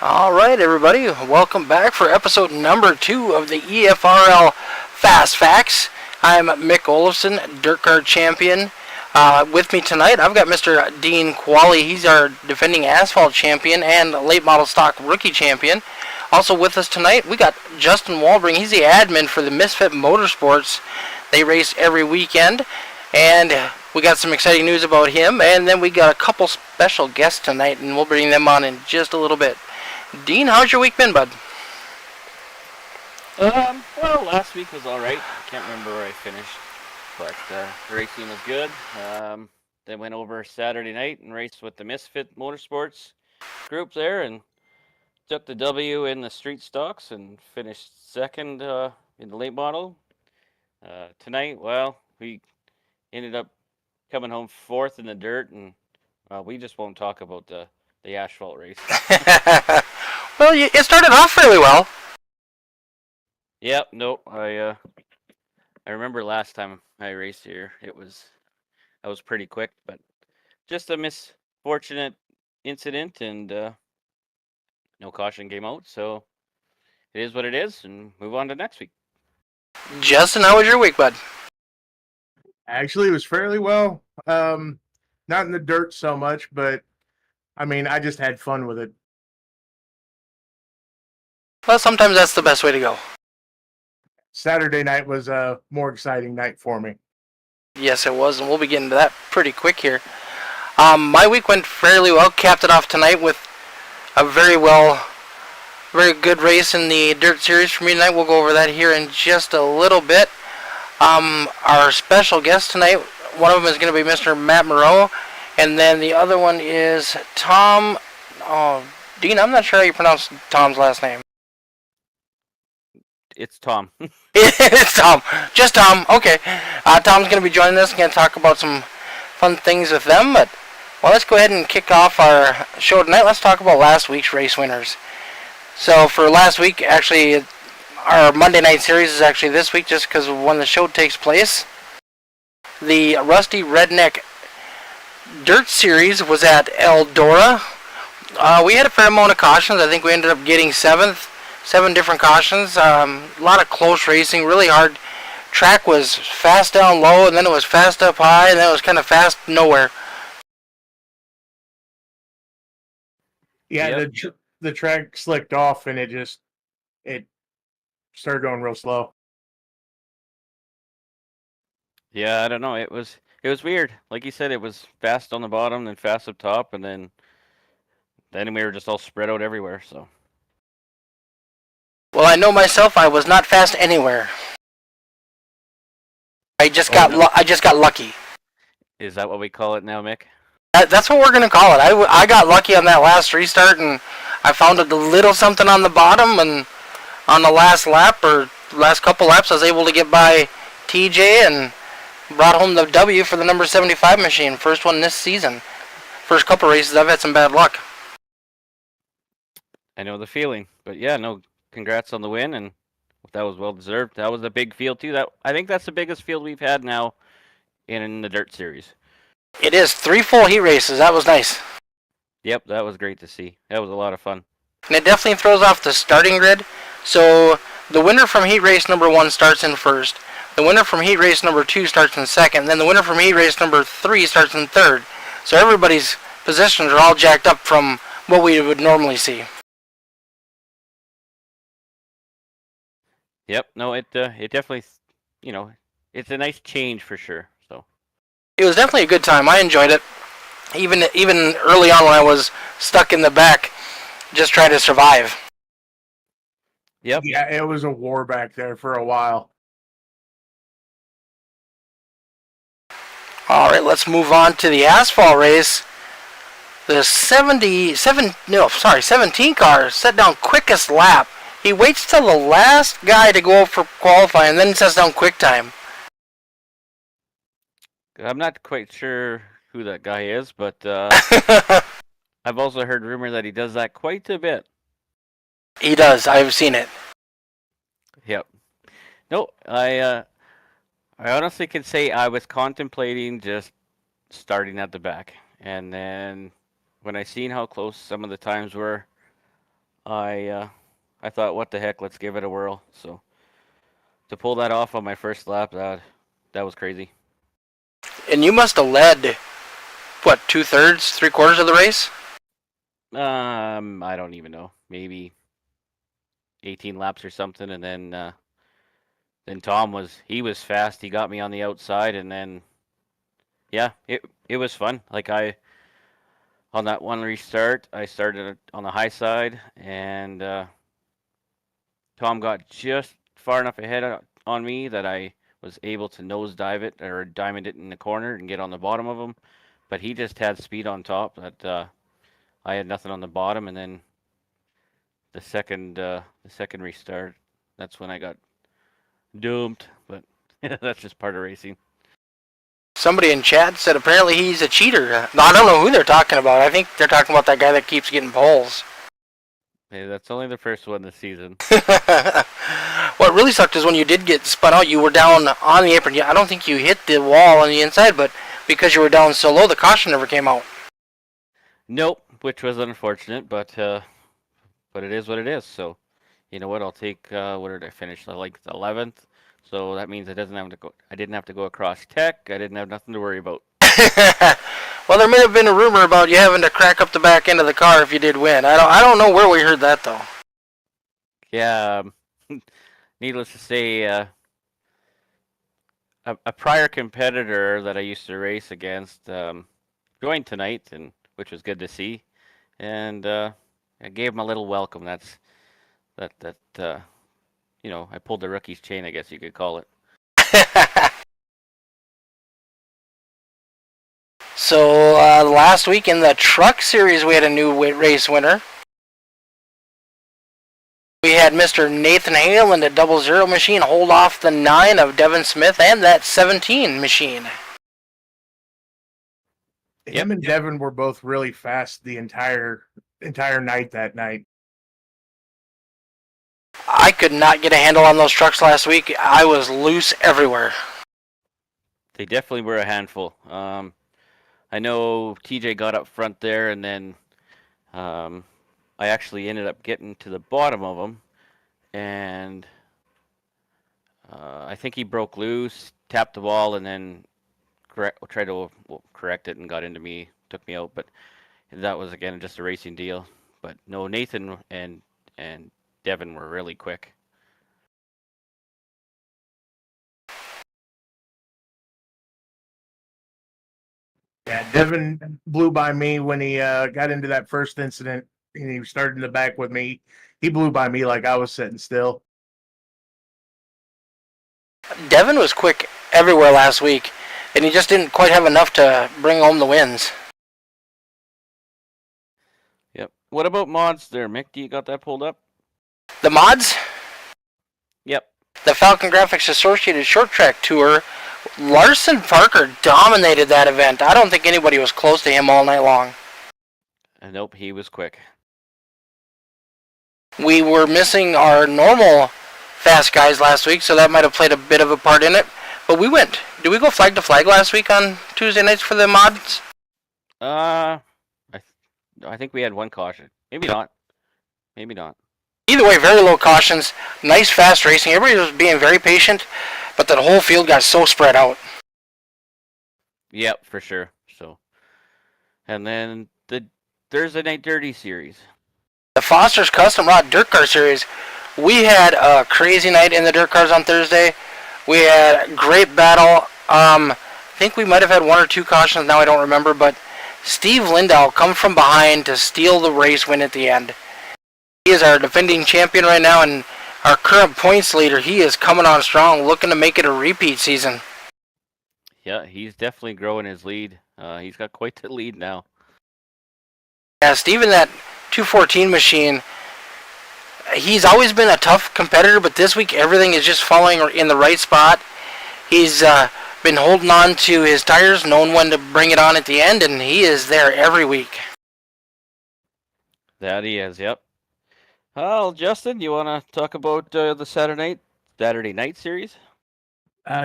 All right, everybody, welcome back for episode number 2 of the EFRL Fast Facts. I'm Mick Olofsson, Dirt Car Champion. With me tonight, I've got Mr. Dean Qualley. He's our defending Asphalt Champion and Late Model Stock Rookie Champion. Also with us tonight, we got Justin Walbring. He's the admin for the Misfit Motorsports. They race every weekend, and we got some exciting news about him. And then we got a couple special guests tonight, and we'll bring them on in just a little bit. Dean, how's your week been, bud? Well, last week was alright. I can't remember where I finished, but the racing was good. Then went over Saturday night and raced with the Misfit Motorsports group there and took the W in the street stocks and finished second in the late model. Tonight, well, we ended up coming home fourth in the dirt, and we just won't talk about the asphalt race. Well, it started off fairly well. Yep, nope. I remember last time I raced here, I was pretty quick, but just a misfortunate incident, and no caution came out, so it is what it is, and move on to next week. Justin, how was your week, bud? Actually, it was fairly well. Not in the dirt so much, but I mean, I just had fun with it. Well, sometimes that's the best way to go. Saturday night was a more exciting night for me. Yes, it was, and we'll be getting to that pretty quick here. My week went fairly well. Capped it off tonight with a very good race in the Dirt Series for me tonight. We'll go over that here in just a little bit. Our special guest tonight, one of them is going to be Mr. Matt Moreau, and then the other one is Tom. Oh, Dean, I'm not sure how you pronounce Tom's last name. It's Tom. It's Tom. Just Tom. Okay. Tom's going to be joining us and going to talk about some fun things with them. But, well, let's go ahead and kick off our show tonight. Let's talk about last week's race winners. So, for last week, actually, our Monday night series is actually this week just because of when the show takes place. The Rusty Redneck Dirt Series was at Eldora. We had a fair amount of cautions. I think we ended up getting 7 different cautions. A lot of close racing, really hard. Track was fast down low, and then it was fast up high, and then it was kind of fast nowhere. Yeah, yep. The track slicked off, and it started going real slow. Yeah, I don't know. It was weird. Like you said, it was fast on the bottom, then fast up top, and then we were just all spread out everywhere. So. Well, I know myself. I was not fast anywhere. I just got lucky. Is that what we call it now, Mick? That's what we're gonna call it. I got lucky on that last restart, and I found a little something on the bottom, and on the last lap or last couple laps, I was able to get by TJ and brought home the W for the number 75 machine. First one this season. First couple races, I've had some bad luck. I know the feeling, but yeah, no. Congrats on the win, and that was well deserved. That was a big field too. I think that's the biggest field we've had now in the Dirt Series. It is 3 full heat races. That was nice. Yep, that was great to see. That was a lot of fun. And it definitely throws off the starting grid. So the winner from heat race number 1 starts in first. The winner from heat race number 2 starts in second. Then the winner from heat race number 3 starts in third. So everybody's positions are all jacked up from what we would normally see. Yep, no, it definitely, it's a nice change for sure. So it was definitely a good time. I enjoyed it. Even early on when I was stuck in the back, just trying to survive. Yep. Yeah, it was a war back there for a while. All right, let's move on to the asphalt race. The 17 car set down quickest lap. He waits till the last guy to go for qualifying, and then sets down quick time. I'm not quite sure who that guy is, but I've also heard rumor that he does that quite a bit. He does. I've seen it. Yep. No, I honestly can say I was contemplating just starting at the back, and then when I seen how close some of the times were, I thought, what the heck, let's give it a whirl. So to pull that off on my first lap, that was crazy. And you must have led, what, 2/3, 3/4 of the race? I don't even know, maybe 18 laps or something, and then Tom was fast. He got me on the outside, and then yeah, it was fun. Like on that one restart, I started on the high side, and Tom got just far enough ahead on me that I was able to nosedive it or diamond it in the corner and get on the bottom of him. But he just had speed on top that I had nothing on the bottom, and then the second restart, that's when I got doomed. But that's just part of racing. Somebody in chat said apparently he's a cheater. No, I don't know who they're talking about. I think they're talking about that guy that keeps getting poles. Hey, that's only the first one this season. What really sucked is when you did get spun out, you were down on the apron. I don't think you hit the wall on the inside, but because you were down so low, the caution never came out. Nope, which was unfortunate, but it is what it is. So, you know what? I'll take what did I finish? Like 11th. So that means I didn't have to go across tech. I didn't have nothing to worry about. Well, there may have been a rumor about you having to crack up the back end of the car if you did win. I don't know where we heard that though. Yeah, needless to say, a prior competitor that I used to race against joined tonight, and which was good to see. And I gave him a little welcome. That I pulled the rookie's chain, I guess you could call it. So last week in the truck series, we had a new race winner. We had Mr. Nathan Hale in the 00 machine hold off the 9 of Devin Smith and that 17 machine. Him and Devin were both really fast the entire night that night. I could not get a handle on those trucks last week. I was loose everywhere. They definitely were a handful. I know TJ got up front there, and then I actually ended up getting to the bottom of them, and I think he broke loose, tapped the ball, and then tried to correct it and got into me, took me out. But that was, again, just a racing deal. But no, Nathan and Devin were really quick. Yeah, Devin blew by me when he got into that first incident, and he started in the back with me. He blew by me like I was sitting still. Devin was quick everywhere last week, and he just didn't quite have enough to bring home the wins. Yep. What about mods there, Mick? Do you got that pulled up? The mods? Yep. The FALCONGRAFIX Associated Short Track Tour, Larson Parker dominated that event. I don't think anybody was close to him all night long. Nope, he was quick. We were missing our normal fast guys last week, so that might have played a bit of a part in it. But we went. Did we go flag to flag last week on Tuesday nights for the mods? I think we had one caution. Maybe not. Maybe not. Either way, very low cautions. Nice fast racing. Everybody was being very patient, but that whole field got so spread out. Yep, for sure. So, and then the Thursday Night Dirty Series. The Foster's Custom Rod Dirt Car Series. We had a crazy night in the dirt cars on Thursday. We had a great battle. I think we might have had one or two cautions. Now I don't remember, but Steve Lindahl come from behind to steal the race win at the end. He is our defending champion right now, and our current points leader. He is coming on strong, looking to make it a repeat season. Yeah, he's definitely growing his lead. He's got quite the lead now. Yeah, Steve in that 214 machine, he's always been a tough competitor, but this week everything is just falling in the right spot. He's been holding on to his tires, knowing when to bring it on at the end, and he is there every week. That he is, yep. Well, Justin, you want to talk about the Saturday night series?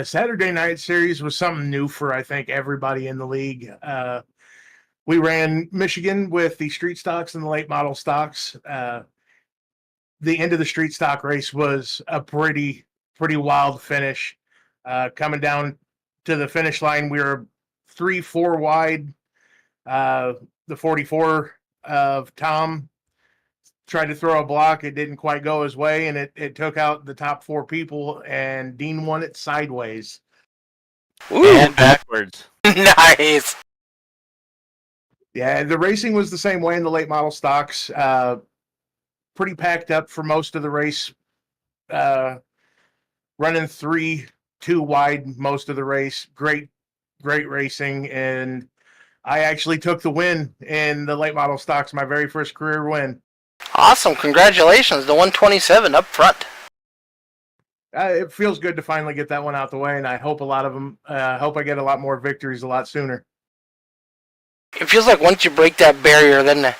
Saturday night series was something new for, I think, everybody in the league. We ran Michigan with the street stocks and the late model stocks. the end of the street stock race was a pretty wild finish. Coming down to the finish line, we were 3-4 wide. The 44 of Tom tried to throw a block. It didn't quite go his way, and it took out the top 4 people, and Dean won it sideways. Ooh, And backwards. nice. Yeah, the racing was the same way in the late model stocks. Pretty packed up for most of the race. Running 3-2 wide most of the race. Great racing, and I actually took the win in the late model stocks, my very first career win. Awesome. Congratulations. The 127 up front. It feels good to finally get that one out the way, and I hope a lot of them. Hope I get a lot more victories a lot sooner. It feels like once you break that barrier, then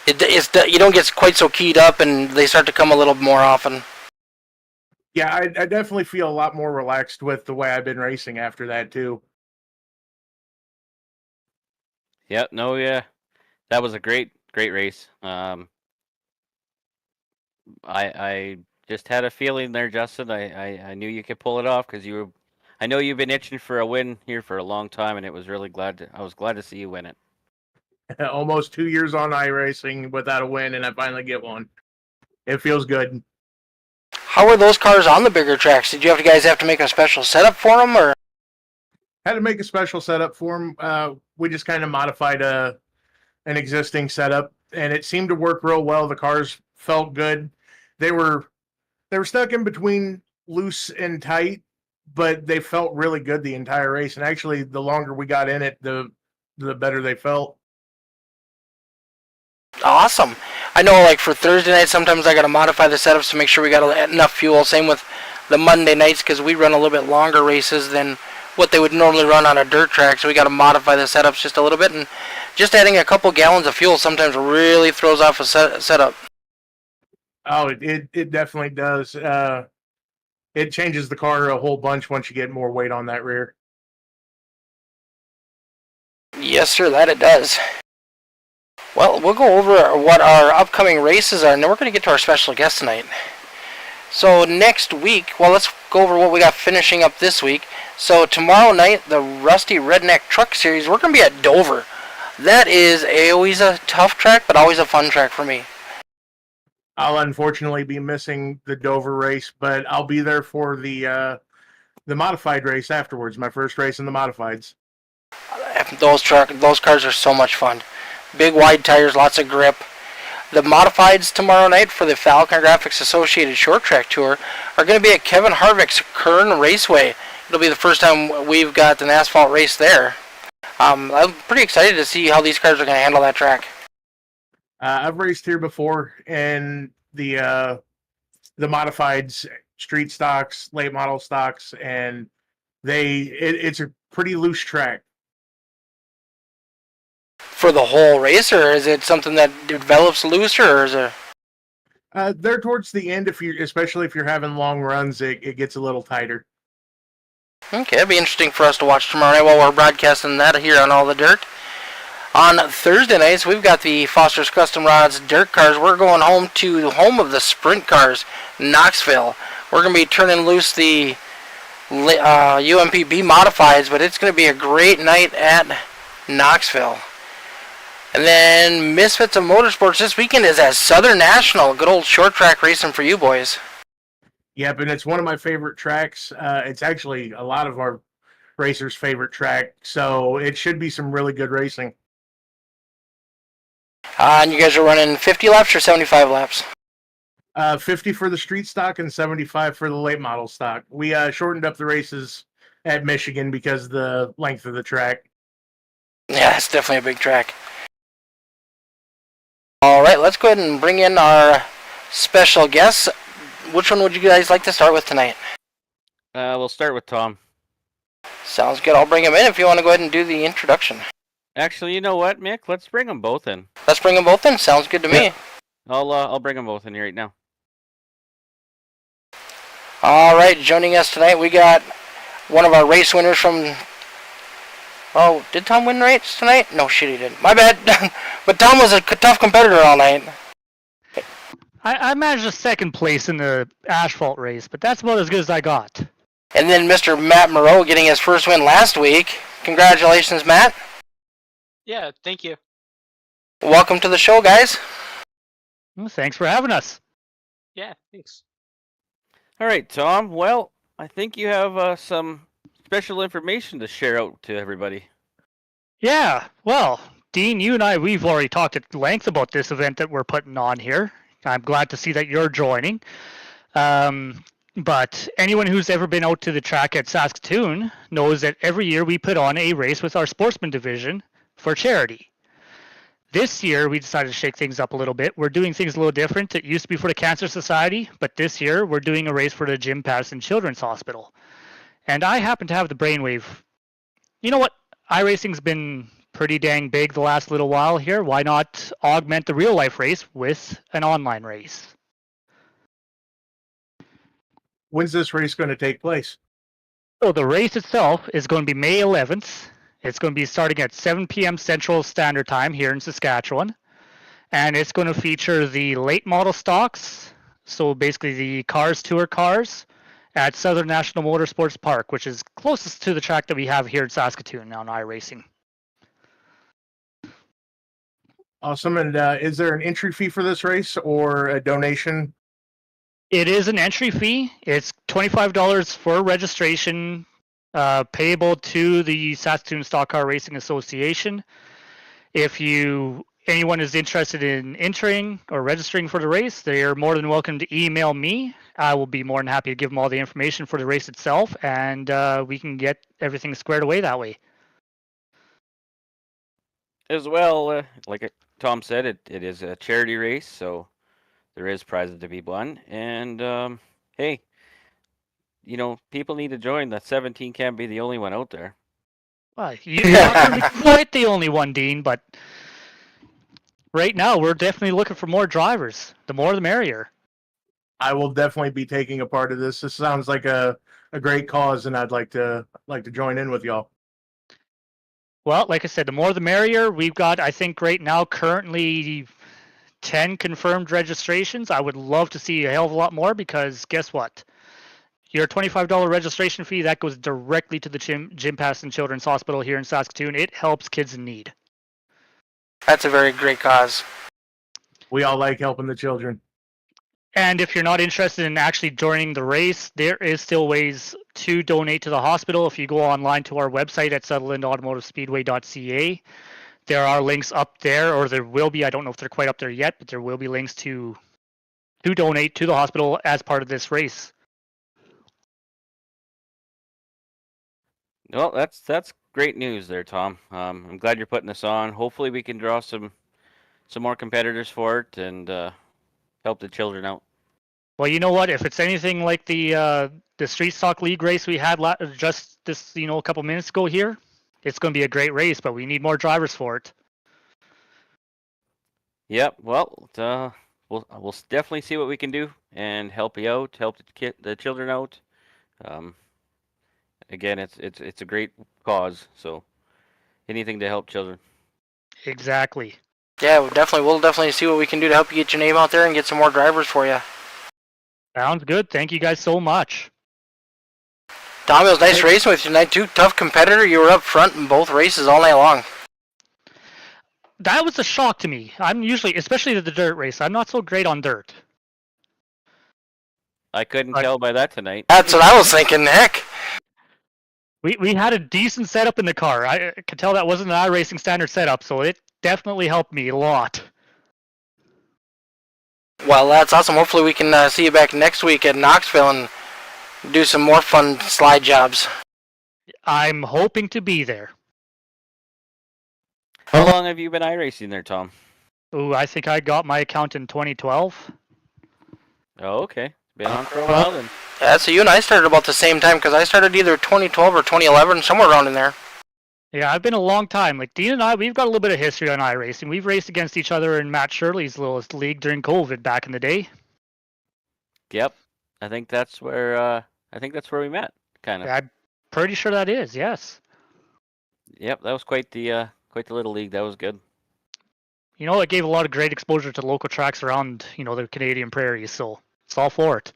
you don't get quite so keyed up, and they start to come a little more often. Yeah, I definitely feel a lot more relaxed with the way I've been racing after that too. Yep. No. Yeah. That was a great race. I just had a feeling there, Justin. I knew you could pull it off because I know you've been itching for a win here for a long time, and I was glad to see you win it. Almost 2 years on iRacing without a win, and I finally get one. It feels good. How were those cars on the bigger tracks? Did you guys have to make a special setup for them, or? Had to make a special setup for them. We just kind of modified an existing setup, and it seemed to work real well. The cars felt good. They were stuck in between loose and tight, but they felt really good the entire race. And actually, the longer we got in it, the better they felt. Awesome. I know, like, for Thursday night, sometimes I got to modify the setups to make sure we got enough fuel. Same with the Monday nights, because we run a little bit longer races than what they would normally run on a dirt track, so we got to modify the setups just a little bit. And just adding a couple gallons of fuel sometimes really throws off a setup. Oh, it definitely does. It changes the car a whole bunch once you get more weight on that rear. Yes, sir, that it does. Well, we'll go over what our upcoming races are, and then we're going to get to our special guest tonight. So next week, well, let's go over what we got finishing up this week. So tomorrow night, the Rusty Redneck Truck Series, we're going to be at Dover. That is always a tough track, but always a fun track for me. I'll unfortunately be missing the Dover race, but I'll be there for the modified race afterwards, my first race in the modifieds. Those cars are so much fun. Big wide tires, lots of grip. The modifieds tomorrow night for the FALCONGRAFIX Associated Short Track Tour are going to be at Kevin Harvick's Kern Raceway. It'll be the first time we've got an asphalt race there. I'm pretty excited to see how these cars are going to handle that track. I've raced here before in the modifieds, street stocks, late model stocks, and it's a pretty loose track. For the whole race, or is it something that develops looser, or is it? There towards the end, especially if you're having long runs, it gets a little tighter. Okay, it'll be interesting for us to watch tomorrow night while we're broadcasting that here on All the Dirt. On Thursday nights, we've got the Foster's Custom Rods Dirt Cars. We're going home to the home of the Sprint Cars, Knoxville. We're going to be turning loose the UMPB Modifieds, but it's going to be a great night at Knoxville. And then Misfits of Motorsports this weekend is at Southern National. Good old short track racing for you boys. Yep, and it's one of my favorite tracks. It's actually a lot of our racers' favorite track, so it should be some really good racing. And you guys are running 50 laps or 75 laps? 50 for the street stock and 75 for the late model stock. We shortened up the races at Michigan because of the length of the track. Yeah, it's definitely a big track. All right, let's go ahead and bring in our special guests. Which one would you guys like to start with tonight? We'll start with Tom. Sounds good. I'll bring him in if you want to go ahead and do the introduction. Actually, you know what, Mick? Let's bring them both in. Let's bring them both in. Sounds good to me. I'll bring them both in here right now. All right, joining us tonight, we got one of our race winners from... Oh, did Tom win race tonight? No, shit, he didn't. My bad. But Tom was a tough competitor all night. I managed a second place in the asphalt race, but that's about as good as I got. And then Mr. Matt Moreau getting his first win last week. Congratulations, Matt. Yeah, thank you. Welcome to the show, guys. Well, thanks for having us. Yeah, thanks. All right, Tom. Well, I think you have some special information to share out to everybody. Yeah, well, Dean, you and we've already talked at length about this event that we're putting on here. I'm glad to see that you're joining. But anyone who's ever been out to the track at Saskatoon knows that every year we put on a race with our sportsman division for charity. This year, we decided to shake things up a little bit. We're doing things a little different. It used to be for the Cancer Society, but this year we're doing a race for the Jim Patterson Children's Hospital. And I happen to have the brainwave. You know what? iRacing's been pretty dang big the last little while here. Why not augment the real life race with an online race? When's this race going to take place? So the race itself is going to be May 11th. It's going to be starting at 7 p.m. Central Standard Time here in Saskatchewan. And it's going to feature the late model stocks, so basically the Cars Tour cars, at Southern National Motorsports Park, which is closest to the track that we have here in Saskatoon on iRacing. Awesome. And is there an entry fee for this race or a donation? It is an entry fee. It's $25 for registration, payable to the Saskatoon Stock Car Racing Association. If anyone is interested in entering or registering for the race, they are more than welcome to email me. I will be more than happy to give them all the information for the race itself, and we can get everything squared away that way. As well, like Tom said, it is a charity race, so there is prizes to be won. And hey, people need to join. That 17 can't be the only one out there. Well, you're not going to be quite the only one, Dean, but right now we're definitely looking for more drivers. The more the merrier. I will definitely be taking a part of this. This sounds like a great cause, and I'd like to join in with y'all. Well, like I said, the more the merrier. We've got, I think, right now currently 10 confirmed registrations. I would love to see a hell of a lot more because guess what? Your $25 registration fee, that goes directly to the Jim Patterson Children's Hospital here in Saskatoon. It helps kids in need. That's a very great cause. We all like helping the children. And if you're not interested in actually joining the race, there is still ways to donate to the hospital. If you go online to our website at sutherlandautomotivespeedway.ca, there are links up there, or there will be. I don't know if they're quite up there yet, but there will be links to donate to the hospital as part of this race. Well, that's great news there, Tom. I'm glad you're putting this on. Hopefully, we can draw some more competitors for it and help the children out. Well, you know what? If it's anything like the Street Stock League race we had just this, a couple minutes ago here, it's going to be a great race, but we need more drivers for it. Yep. Well, we'll definitely see what we can do and help you out, help the children out. Again, it's a great cause, so anything to help children. Exactly. Yeah, we'll definitely see what we can do to help you get your name out there and get some more drivers for you. Sounds good. Thank you guys so much. Tom, it was nice racing with you tonight too. Tough competitor. You were up front in both races all night long. That was a shock to me. I'm usually, especially the dirt race, I'm not so great on dirt. I couldn't tell by that tonight. That's what I was thinking, Nick. We had a decent setup in the car. I could tell that wasn't an iRacing standard setup, so it definitely helped me a lot. Well, that's awesome. Hopefully we can see you back next week at Knoxville and do some more fun slide jobs. I'm hoping to be there. How long have you been iRacing there, Tom? Oh, I think I got my account in 2012. Oh, okay. Been on for a while then. Yeah, so you and I started about the same time because I started either 2012 or 2011, somewhere around in there. Yeah, I've been a long time. Like Dean and I, we've got a little bit of history on iRacing. We've raced against each other in Matt Shirley's little league during COVID back in the day. Yep. I think that's where we met, kind of. I'm pretty sure that is, yes. Yep, that was quite the little league. That was good. you know, it gave a lot of great exposure to local tracks around, you know, the Canadian prairies. So it's all for it.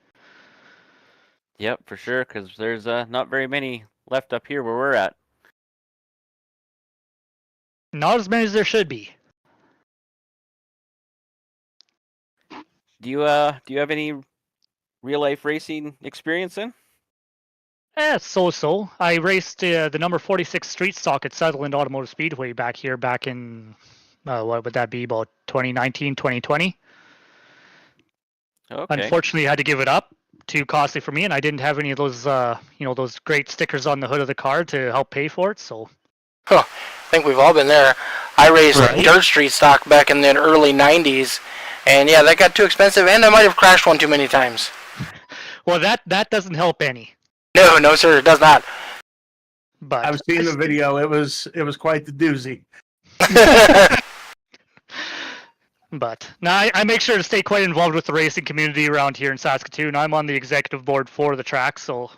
Yep, for sure, because there's not very many left up here where we're at. Not as many as there should be. Do you have any real life racing experience then? So-so. I raced the number 46 street stock at Sutherland Automotive Speedway back in, what would that be, about 2019, 2020. Okay. Unfortunately, I had to give it up. Too costly for me, and I didn't have any of those, those great stickers on the hood of the car to help pay for it. So, I think we've all been there. I raced Right. dirt street stock back in the early 90s, and yeah, that got too expensive, and I might have crashed one too many times. well, that doesn't help any. No, sir, it does not. But I've seen the video. It was quite the doozy. But now I make sure to stay quite involved with the racing community around here in Saskatoon. I'm on the executive board for the track, so.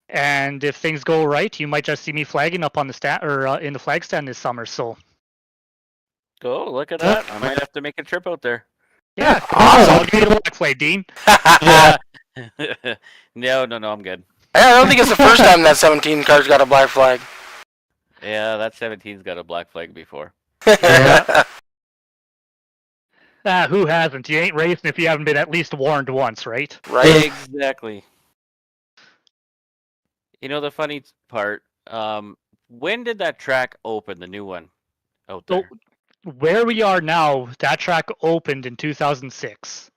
And if things go right, you might just see me flagging up on the stand or in the flag stand this summer. So Oh, look at that! I might have to make a trip out there. yeah, Awesome. I'll give you the black flag, Dean. No, I'm good. I don't think it's the first time that 17 car's got a black flag. Yeah, that 17's got a black flag before. Yeah. Who hasn't? You ain't racing if you haven't been at least warned once, right? Right? Exactly. You know the funny part. When did that track open? The new one out So there. where we are now, that track opened in 2006.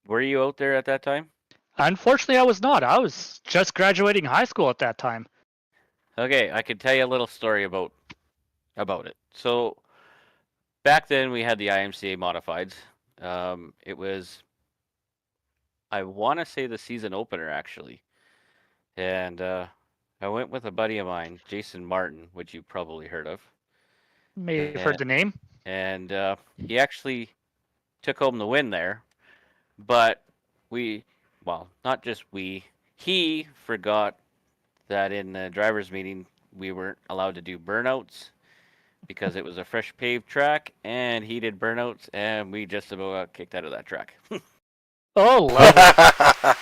Were you out there at that time? Unfortunately, I was not. I was just graduating high school at that time. Okay, I can tell you a little story about it. So back then we had the IMCA modifieds. It was, I want to say, the season opener actually, and I went with a buddy of mine, Jason Martin, which you probably heard of, May have heard the name. and he actually took home the win there. But not just we, he forgot that in the driver's meeting we weren't allowed to do burnouts because it was a fresh paved track, and he did burnouts, and we just about got kicked out of that track. Oh, lovely.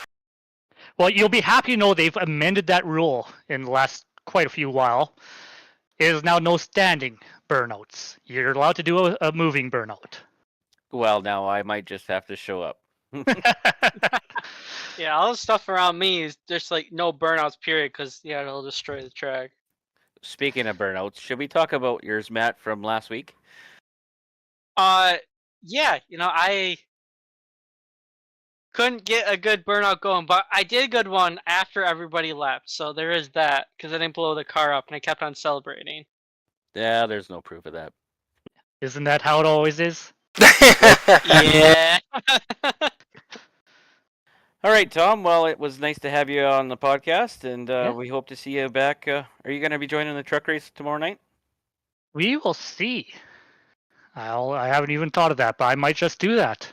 Well, you'll be happy to know they've amended that rule in the last quite a few while. It is now no standing burnouts. You're allowed to do a moving burnout. Well, now I might just have to show up. Yeah, all the stuff around me is just like no burnouts, period, because yeah, it'll destroy the track. Speaking of burnouts, should we talk about yours, Matt, from last week? Yeah, I couldn't get a good burnout going, but I did a good one after everybody left, so there is that, because I didn't blow the car up and I kept on celebrating. Yeah, there's no proof of that. Isn't that how it always is? Yeah. All right, Tom. Well, it was nice to have you on the podcast, and Yeah. we hope to see you back. Are you going to be joining the truck race tomorrow night? We will see. I haven't even thought of that, but I might just do that.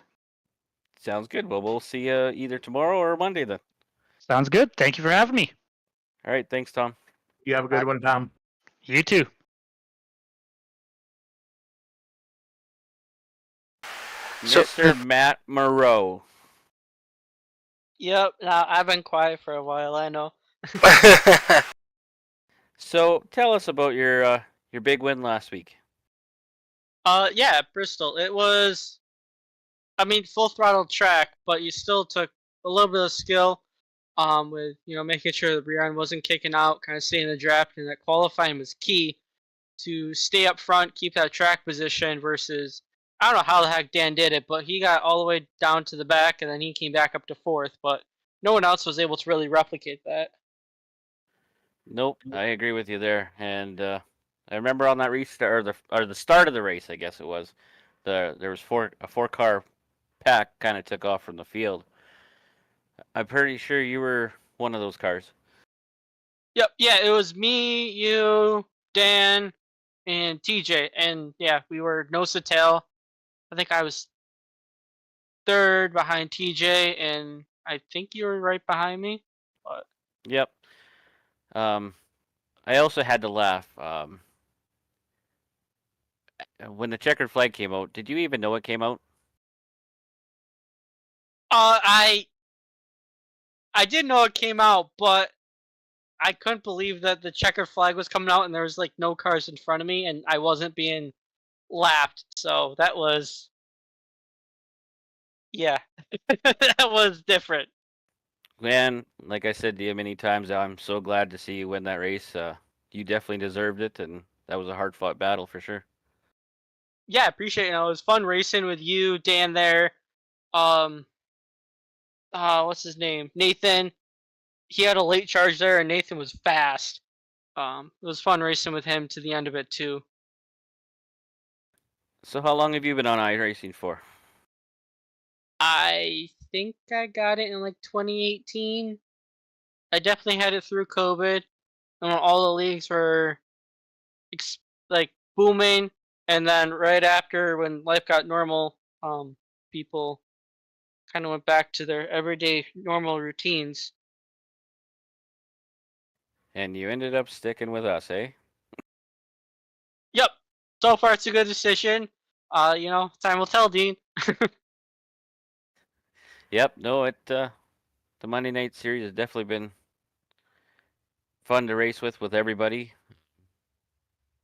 Sounds good. Well, we'll see you either tomorrow or Monday then. Sounds good. Thank you for having me. All right. Thanks, Tom. You have a good one, Tom. You too. So- Mr. Matt Moreau. Yep. Now I've been quiet for a while. I know. So tell us about your big win last week. Yeah, Bristol. It was, I mean, full throttle track, but you still took a little bit of skill, with making sure the rear end wasn't kicking out, kind of staying in the draft, and that qualifying was key to stay up front, keep that track position. Versus, I don't know how the heck Dan did it, but he got all the way down to the back, and then he came back up to fourth, but no one else was able to really replicate that. Nope, I agree with you there. And I remember on that restart or the start of the race, I guess it was, there was a 4-car pack kind of took off from the field. I'm pretty sure you were one of those cars. Yep, yeah, it was me, you, Dan, and TJ, and yeah, we were nose to tail. I think I was third behind TJ, and I think you were right behind me. But Yep. I also had to laugh. when the checkered flag came out, did you even know it came out? I did know it came out, but I couldn't believe that the checkered flag was coming out and there was like no cars in front of me and I wasn't being lapped. So that was, yeah, that was different. Man, like I said to you many times, I'm so glad to see you win that race. You definitely deserved it, and that was a hard-fought battle for sure. Yeah, I appreciate it. You know, it was fun racing with you, Dan there. Um, what's his name? Nathan. He had a late charge there, and Nathan was fast. It was fun racing with him to the end of it too. So how long have you been on iRacing for? I think I got it in like 2018. I definitely had it through COVID, and when all the leagues were like booming, and then right after when life got normal, people kind of went back to their everyday normal routines. And you ended up sticking with us, eh? Yep. So far, it's a good decision. You know, time will tell, Dean. Yep. No, the Monday night series has definitely been fun to race with everybody.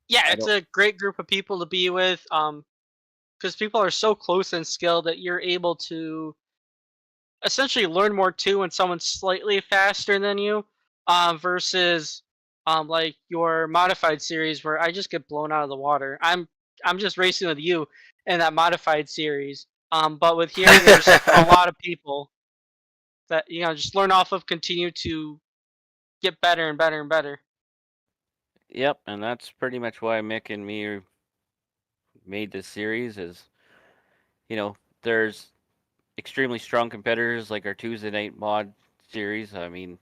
Yeah, I it's don't. a great group of people to be with. Because people are so close in skill that you're able to essentially learn more too when someone's slightly faster than you, versus like your modified series where I just get blown out of the water. I'm just racing with you in that modified series. But with here, there's a lot of people that just learn off of, continue to get better and better and better. Yep, and that's pretty much why Mick and me made this series. There's extremely strong competitors like our Tuesday night mod series. I mean,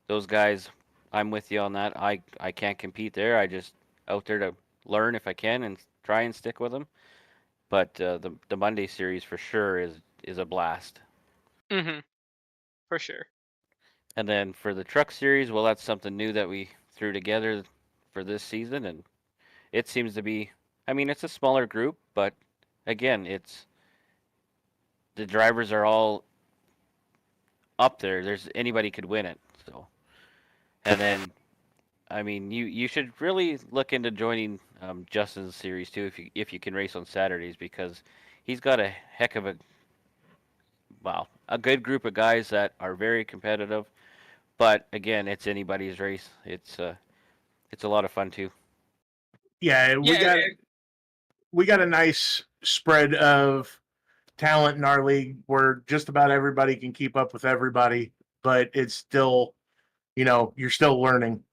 those guys, I'm with you on that. I can't compete there. I just out there to learn if I can and try and stick with them. But the Monday series for sure is a blast. Mm-hmm. For sure. And then for the truck series, well, that's something new that we threw together for this season, and it seems to be. I mean, it's a smaller group, but again, it's the drivers are all up there. There's anybody could win it. So, and then I mean, you should really look into joining Justin's series too if you can race on Saturdays because he's got a heck of a good group of guys that are very competitive. But again, it's anybody's race. It's a lot of fun too. Yeah, Yeah. we got a nice spread of talent in our league where just about everybody can keep up with everybody, but it's still, you're still learning.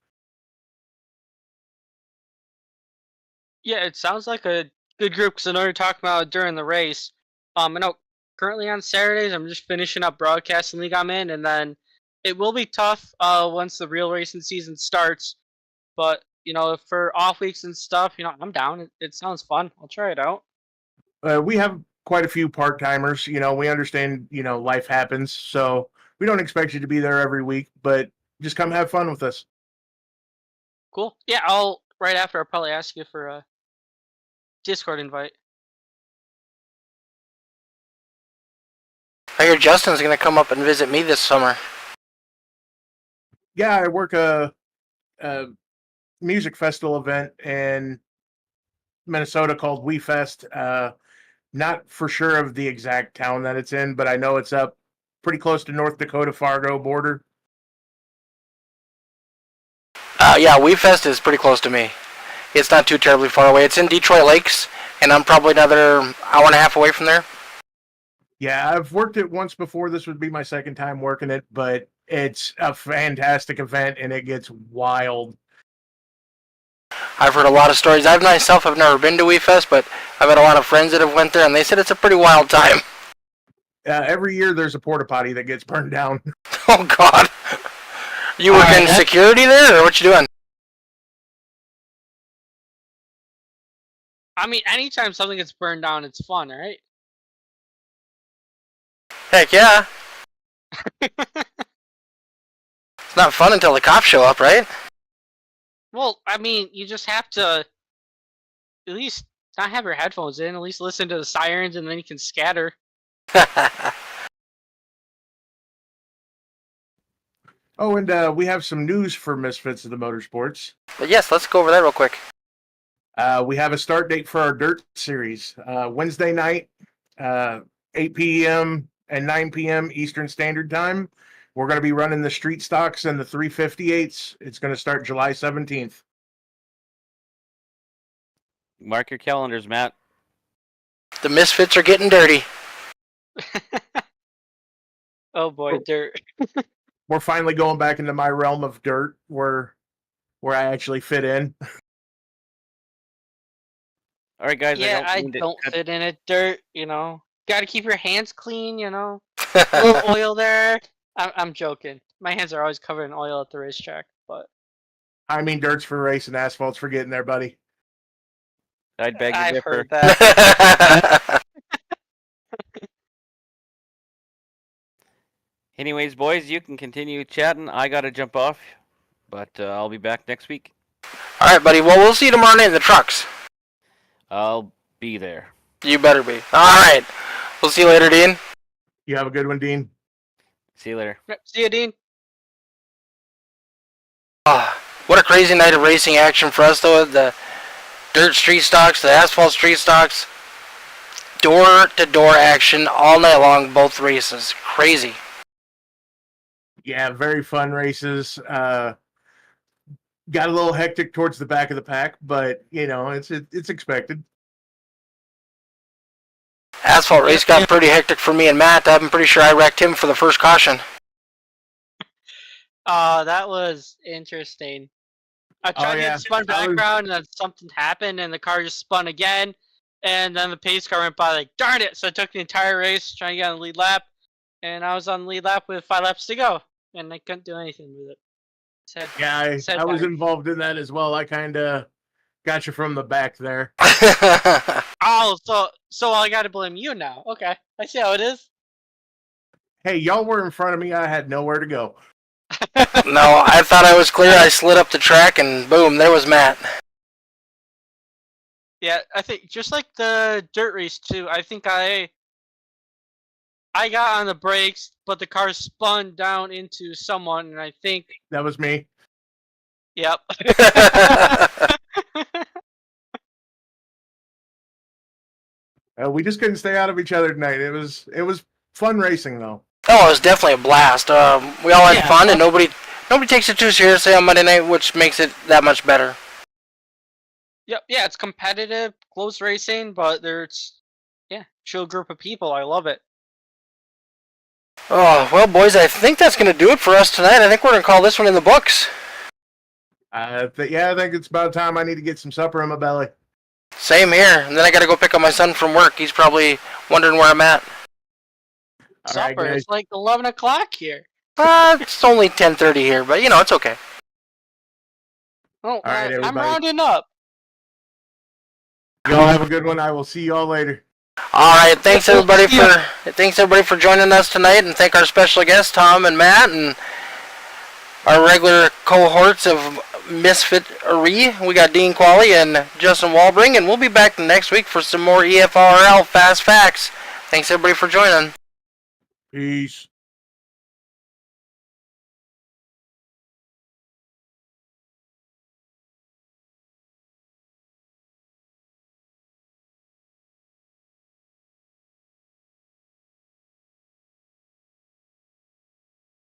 Yeah, it sounds like a good group because I know you're talking about it during the race. I know currently on Saturdays I'm just finishing up broadcasting league I'm in, and then it will be tough once the real racing season starts. But for off weeks and stuff, I'm down. It sounds fun. I'll try it out. We have quite a few part timers. We understand, life happens. So we don't expect you to be there every week, but just come have fun with us. Cool. Yeah, I'll right after. I'll probably ask you for a Discord invite. I hear Justin's gonna come up and visit me this summer. Yeah, I work a music festival event in Minnesota called We Fest. Not for sure of the exact town that it's in, but I know it's up pretty close to North Dakota Fargo border. Yeah, WeFest is pretty close to me. It's not too terribly far away. It's in Detroit Lakes, and I'm probably another hour and a half away from there. Yeah, I've worked it once before. This would be my second time working it, but it's a fantastic event and it gets wild. I've heard a lot of stories. I myself have never been to WeFest, but I've had a lot of friends that have went there, and they said it's a pretty wild time. Every year there's a porta potty that gets burned down. Oh God! You working security there, or what you doing? I mean, anytime something gets burned down, it's fun, right? Heck yeah! It's not fun until the cops show up, right? Well, I mean, you just have to at least Not have your headphones in. At least listen to the sirens, and then you can scatter. Oh, and we have some news for Misfits of the Motorsports. But yes, let's go over that real quick. We have a start date for our Dirt Series. Wednesday night, 8 p.m. and 9 p.m. Eastern Standard Time. We're going to be running the street stocks and the 358s. It's going to start July 17th. Mark your calendars, Matt. The Misfits are getting dirty. Oh boy, dirt. We're finally going back into my realm of dirt where I actually fit in. All right, guys. Yeah, I mean to don't cut- fit in it. Dirt, you know. Got to keep your hands clean, you know. A little oil there. I'm joking. My hands are always covered in oil at the racetrack, but I mean, dirt's for racing, asphalt's for getting there, buddy. I'd beg to I've differ. heard that. Anyways, boys, you can continue chatting. I gotta jump off, but I'll be back next week. All right, buddy. Well, we'll see you tomorrow night in the trucks. I'll be there. You better be. All right. We'll see you later, Dean. You have a good one, Dean. See you later. Yep, see you, Dean. Oh, what a crazy night of racing action for us, though. The dirt street stocks, the asphalt street stocks, door-to-door action all night long, both races. Crazy. Yeah, very fun races. Got a little hectic towards the back of the pack, but you know it's expected. Asphalt race got pretty hectic for me and Matt. I'm pretty sure I wrecked him for the first caution. That was interesting. I tried to yeah. get spun background, and then something happened, and the car just spun again, and then the pace car went by like, darn it! So I took the entire race trying to get on the lead lap, and I was on the lead lap with 5 laps to go, and I couldn't do anything with it. Sad. Yeah, I was involved in that as well. I kind of got you from the back there. Oh, so I got to blame you now. Okay, I see how it is. Hey, y'all were in front of me. I had nowhere to go. No, I thought I was clear. I slid up the track, and boom, there was Matt. Yeah, I think just like the dirt race too. I think I got on the brakes, but the car spun down into someone, and I think, That was me. yep. We just couldn't stay out of each other tonight. It was fun racing though. Oh, it was definitely a blast. We all had fun, and nobody takes it too seriously on Monday night, which makes it that much better. Yep, yeah, it's competitive, close racing, but there's, chill group of people. I love it. Oh, well, boys, I think that's going to do it for us tonight. I think we're going to call this one in the books. I think it's about time I need to get some supper in my belly. Same here. And then I got to go pick up my son from work. He's probably wondering where I'm at. All right, Supper, guys. it's like 11 o'clock here. It's only 10:30 here, but, it's okay. Oh, right, I'm everybody. rounding up. Y'all have a good one. I will see y'all later. All right, thanks everybody for joining us tonight, and thank our special guests Tom and Matt, and our regular cohorts of Misfittery. We got Dean Qualley and Justin Walbring, and we'll be back next week for some more EFRL Fast Facts. Thanks everybody for joining. Peace.